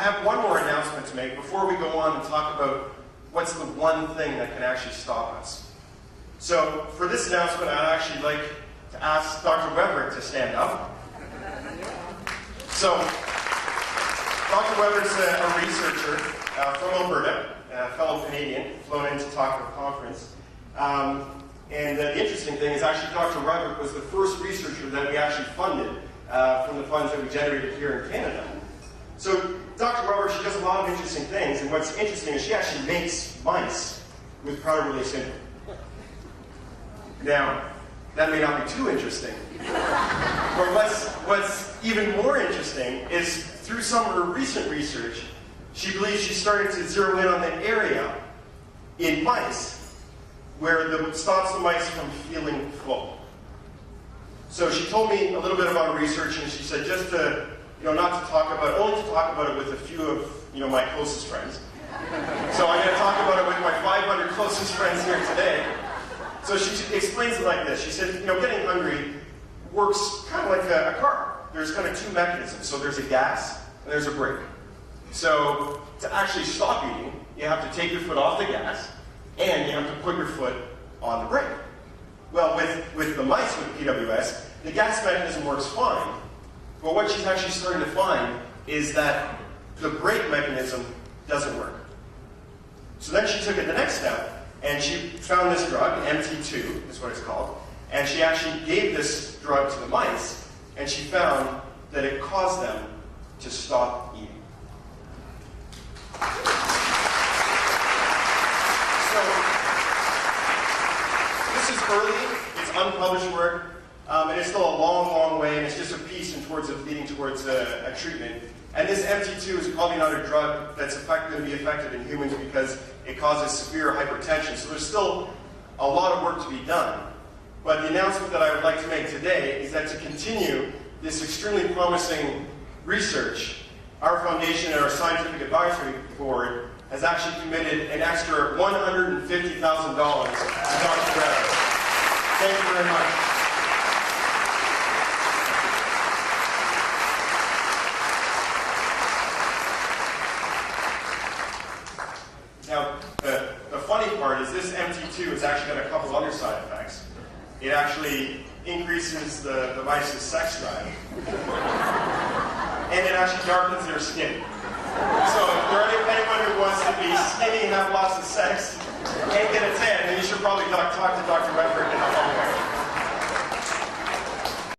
have one more announcement to make before we go on and talk about what's the one thing that can actually stop us. So for this announcement, I'd actually like to ask Dr. Wevrick to stand up. So Dr. Wevrick's a researcher from Alberta, a fellow Canadian, flown in to talk at the conference. And the interesting thing is actually Dr. Wevrick was the first researcher that we actually funded from the funds that we generated here in Canada. So Dr. Wevrick, she does a lot of interesting things, and what's interesting is she actually makes mice with Prader-Willi syndrome. Now, that may not be too interesting, but what's even more interesting is through some of her recent research, she believes she's starting to zero in on the area in mice where it stops the mice from feeling full. So she told me a little bit about her research, and she said just to, not to talk about it, only to talk about it with a few of, my closest friends. So I'm going to talk about it with my 500 closest friends here today. So she explains it like this. She said, getting hungry works kind of like a car. There's kind of two mechanisms. So there's a gas and there's a brake. So to actually stop eating, you have to take your foot off the gas and you have to put your foot on the brake. Well, with the mice with PWS, the gas mechanism works fine. But what she's actually starting to find is that the brake mechanism doesn't work. So then she took it the next step, and she found this drug, MTII is what it's called, and she actually gave this drug to the mice, and she found that it caused them to stop eating. So, this is early, it's unpublished work, and it's still a long, long way, and it's just a piece leading towards a treatment. And this MT2 is probably not a drug that's going to be effective in humans because it causes severe hypertension. So there's still a lot of work to be done. But the announcement that I would like to make today is that to continue this extremely promising research, our foundation and our scientific advisory board has actually committed an extra $150,000 to Dr. Wevrick. Thank you very much. Now, the funny part is this MT2 has actually got a couple other side effects. It actually increases the mice's sex drive. And it actually darkens their skin. So if there's anyone who wants to be skinny and have lots of sex and get a tan, then you should probably talk to Dr. Wevrick.